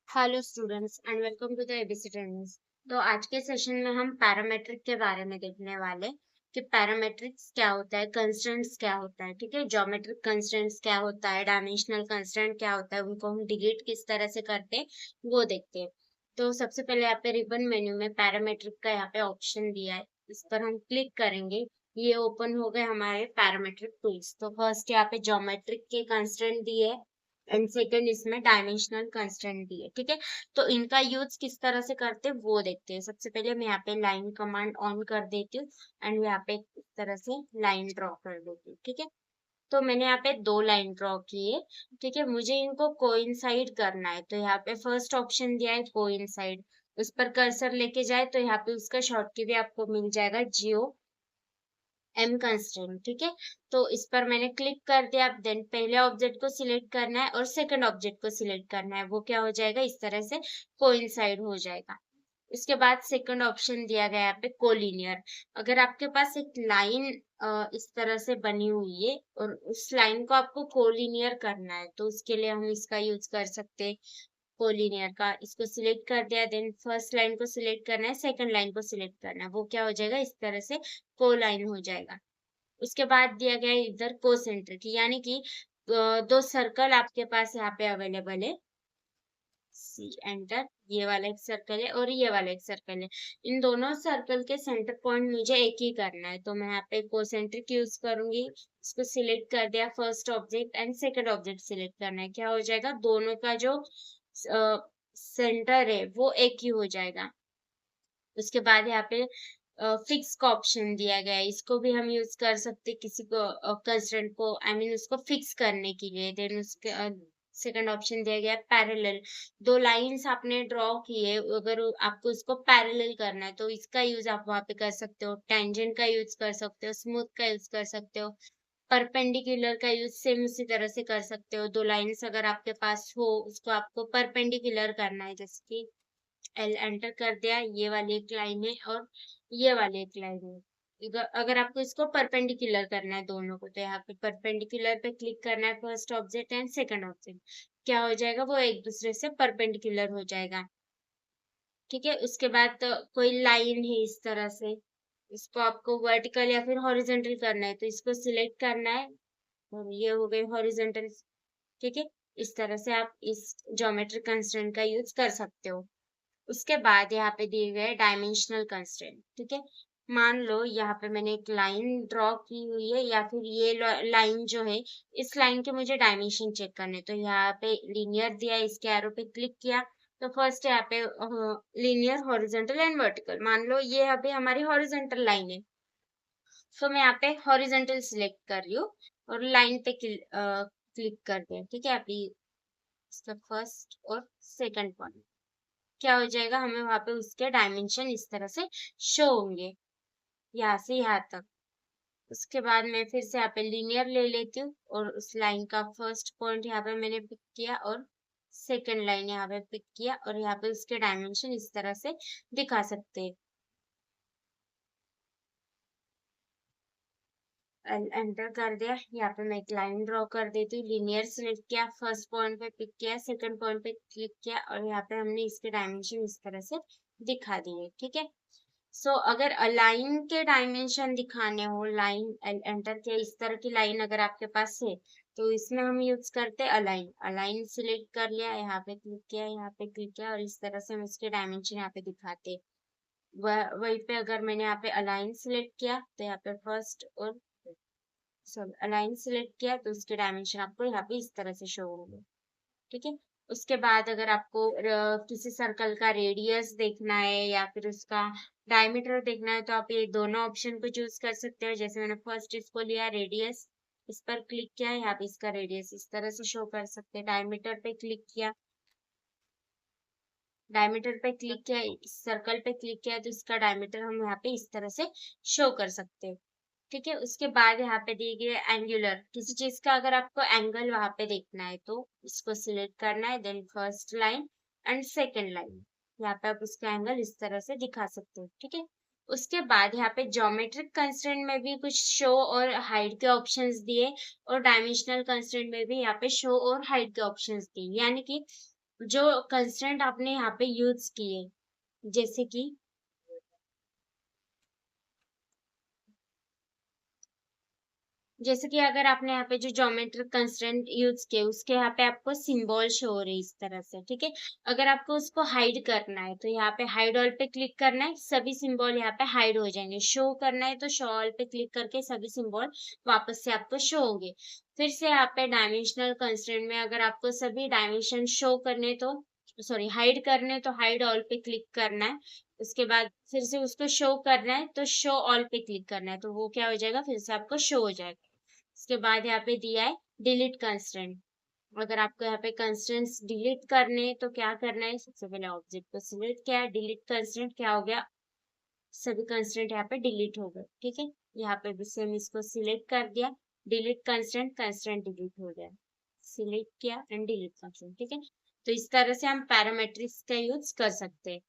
Hello students and welcome to the ABC trainings. तो आज के सेशन में हम पैरामेट्रिक के बारे में देखने वाले कि पैरामेट्रिक्स क्या होता है, कंस्ट्रेंट्स क्या होता है। ठीक है, ज्योमेट्रिक कंस्ट्रेंट्स क्या होता है, डायमेंशनल कंस्ट्रेंट क्या होता है, उनको हम डिलीट किस तरह से करते हैं वो देखते हैं। तो सबसे पहले यहाँ पे रिबन मेन्यू में पैरामेट्रिक का यहाँ पे ऑप्शन दिया है, इस पर हम क्लिक करेंगे। ये ओपन हो गए हमारे पैरामेट्रिक टूल्स। तो फर्स्ट यहाँ पे ज्योमेट्रिक के कंस्ट्रेंट दिए एंड सेकंड इसमें डायमेंशनल कंस्ट्रेंट दिए। ठीक है, तो इनका यूज किस तरह से करते हैं वो देखते हैं। सबसे पहले मैं यहाँ पे लाइन कमांड ऑन कर देती हूँ एंड यहाँ पे इस तरह से लाइन ड्रॉ कर देती हूँ। ठीक है, तो मैंने यहाँ पे दो लाइन ड्रॉ की है। ठीक है, मुझे इनको कोइंसाइड करना है, तो यहाँ पे फर्स्ट ऑप्शन दिया है कोइंसाइड। उस पर कर्सर लेके जाए तो यहाँ पे उसका शॉर्टकट भी आपको मिल जाएगा, जियो एम कंस्ट्रेंट। ठीक है, तो इस पर मैंने क्लिक कर दिया। देन पहले ऑब्जेक्ट को सिलेक्ट करना है और सेकंड ऑब्जेक्ट को सिलेक्ट करना है, वो क्या हो जाएगा, इस तरह से कोइंसाइड हो जाएगा। इसके बाद सेकंड ऑप्शन दिया गया यहाँ पे कोलिनियर। अगर आपके पास एक लाइन इस तरह से बनी हुई है और उस लाइन को आपको कोलिनियर करना है, तो उसके लिए हम इसका यूज कर सकते हैं कोलिनियर का। इसको सिलेक्ट कर दिया, देन फर्स्ट लाइन को सिलेक्ट करना है, सेकंड लाइन को सिलेक्ट करना है, वो क्या हो जाएगा, इस तरह से को लाइन हो जाएगा। उसके बाद दिया गया है इधर कोसेंट्रिक, यानी कि दो सर्कल आपके पास यहाँ पे अवेलेबल है। सी एंटर, ये वाला एक सर्कल है और ये वाला एक सर्कल है। इन दोनों सर्कल के सेंटर पॉइंट मुझे एक ही करना है, तो मैं यहाँ पे कोसेंट्रिक यूज करूंगी। इसको सिलेक्ट कर दिया, first object and second object select करना है, क्या हो जाएगा, दोनों का जो सेंटर है वो एक ही हो जाएगा। उसके बाद यहाँ पे फिक्स का ऑप्शन दिया गया है, इसको भी हम यूज कर सकते हैं किसी को कंस्ट्रेंट को, आई मीन उसको फिक्स करने के लिए। देन उसके सेकंड ऑप्शन दिया गया है पैरेलल। दो लाइंस आपने ड्रॉ की है, अगर आपको इसको पैरेलल करना है तो इसका यूज आप वहां पे कर सकते हो। टेंजेंट का यूज कर सकते हो, स्मूथ का यूज कर सकते हो, परपेंडिकुलर का यूज सेम उसी तरह से कर सकते हो। दो लाइंस अगर आपके पास हो, उसको आपको परपेंडिकुलर करना है, जैसे कि एल एंटर कर दिया, ये वाली एक लाइन है और ये वाली एक लाइन है। अगर आपको इसको परपेंडिकुलर करना है दोनों को, तो यहाँ पे परपेंडिकुलर पे क्लिक करना है, first object and second object, क्या हो जाएगा, वो एक दूसरे से परपेंडिकुलर हो जाएगा। ठीक है, उसके बाद तो कोई लाइन है इस तरह से, इसको आपको वर्टिकल या फिर हॉरिजेंटल करना है, तो इसको सिलेक्ट करना है और ये हो गई हॉरिजेंटल। ठीक है, इस तरह से आप इस ज्योमेट्रिक कंस्ट्रेंट का यूज कर सकते हो। उसके बाद यहाँ पे दिए गए डायमेंशनल कंस्ट्रेंट। ठीक है, मान लो यहाँ पे मैंने एक लाइन ड्रॉ की हुई है, या फिर ये लाइन जो है, इस लाइन के मुझे डायमेंशन चेक करने, तो यहाँ पे लीनियर दिया है, इसके एरो पे क्लिक किया। तो फर्स्ट यहाँ पे लीनियर, हॉरिजेंटल एंड वर्टिकल, मान लो ये अभी हमारी हॉरिजेंटल लाइन है, तो मैं यहाँ पे हॉरिजेंटल सिलेक्ट कर रही हूँ और लाइन पे क्लिक कर दिया। ठीक है, अभी इसका फर्स्ट और सेकंड पॉइंट, क्या हो जाएगा, हमें वहां पे उसके डायमेंशन इस तरह से शो होंगे, यहाँ से यहाँ तक। उसके बाद मैं फिर से यहाँ पे लीनियर ले लेती हूँ और उस लाइन का फर्स्ट पॉइंट यहाँ पे मैंने पिक किया और सेकंड लाइन यहाँ पे पिक किया, और यहाँ पे उसके डायमेंशन इस तरह से दिखा सकते हैं। एंटर कर दिया, यहाँ पे मैं एक लाइन ड्रॉ कर देती हूँ, लीनियर सिलेक्ट किया, फर्स्ट पॉइंट पे पिक किया, सेकंड पॉइंट पे क्लिक किया, और यहाँ पे हमने इसके डायमेंशन इस तरह से दिखा दिए। ठीक है, सो अगर अलाइन के डायमेंशन दिखाने हो, लाइन एंटर किया, इस तरह की लाइन अगर आपके पास है, तो इसमें हम यूज करते हैं अलाइन। अलाइन सिलेक्ट कर लिया, यहाँ पे क्लिक किया, यहाँ पे क्लिक किया, और इस तरह से हम इसके डायमेंशन यहाँ पे दिखाते। वहीं पे अगर मैंने यहाँ पे अलाइन सिलेक्ट किया, तो यहाँ पे फर्स्ट और सब अलाइन सिलेक्ट किया, तो उसके डायमेंशन आपको यहाँ पे इस तरह से शो होंगे। ठीक है, उसके बाद अगर आपको किसी सर्कल का रेडियस देखना है या फिर उसका डायमीटर देखना है, तो आप ये दोनों ऑप्शन को चूज कर सकते हो। जैसे मैंने फर्स्ट इसको लिया रेडियस, इस पर क्लिक किया, यहाँ पे इसका रेडियस इस तरह से शो कर सकते हैं। डायमीटर पे क्लिक किया, डायमीटर पे क्लिक किया, इस सर्कल पे क्लिक किया, तो इसका डायमीटर हम यहाँ पे इस तरह से शो कर सकते हैं। ठीक है, उसके बाद यहाँ पे दिए गए एंगुलर, किसी चीज का अगर आपको एंगल वहां पे देखना है, तो इसको सिलेक्ट करना है, then first line and second line, यहाँ पे आप उसका एंगल इस तरह से दिखा सकते हो। ठीक है, उसके बाद यहाँ पे ज्योमेट्रिक कंस्ट्रेंट में भी कुछ शो और हाइड के ऑप्शंस दिए, और डायमेंशनल कंस्ट्रेंट में भी यहाँ पे शो और हाइड के ऑप्शंस दिए, यानी कि जो कंस्ट्रेंट आपने यहाँ पे यूज किए, जैसे कि अगर आपने यहाँ पे जो ज्योमेट्रिक कंस्ट्रेंट यूज किए उसके यहाँ पे आपको सिंबल शो हो रही है इस तरह से, ठीक है। अगर आपको उसको हाइड करना है तो यहाँ पे हाइड ऑल पे क्लिक करना है, सभी सिंबल यहाँ पे हाइड हो जाएंगे। शो करना है तो शो ऑल पे क्लिक करके सभी सिंबल वापस से आपको शो होंगे। फिर से यहाँ पे डायमेंशनल कंस्ट्रेंट में अगर आपको सभी डायमेंशन शो करने तो सॉरी हाइड करने तो हाइड ऑल पे क्लिक करना है। उसके बाद फिर से उसको शो करना है तो शो ऑल पे क्लिक करना है, तो वो क्या हो जाएगा, फिर से आपको शो हो जाएगा। इसके बाद यहाँ पे दिया है डिलीट कंस्ट्रेंट। अगर आपको यहाँ पे कंस्ट्रेंट्स डिलीट करने हैं, तो क्या करना है, सबसे पहले ऑब्जेक्ट को सिलेक्ट किया, डिलीट कंस्ट्रेंट क्या हो गया, सभी कंस्ट्रेंट यहाँ पे डिलीट हो गए, ठीक है। यहाँ पे भी सेम इसको सिलेक्ट कर दिया, डिलीट कंस्ट्रेंट, कंस्ट्रेंट डिलीट हो गया, सिलेक्ट किया एंड डिलीट कंस्ट्रेंट, ठीक है। तो इस तरह से हम पैरामेट्रिक्स का यूज कर सकते हैं।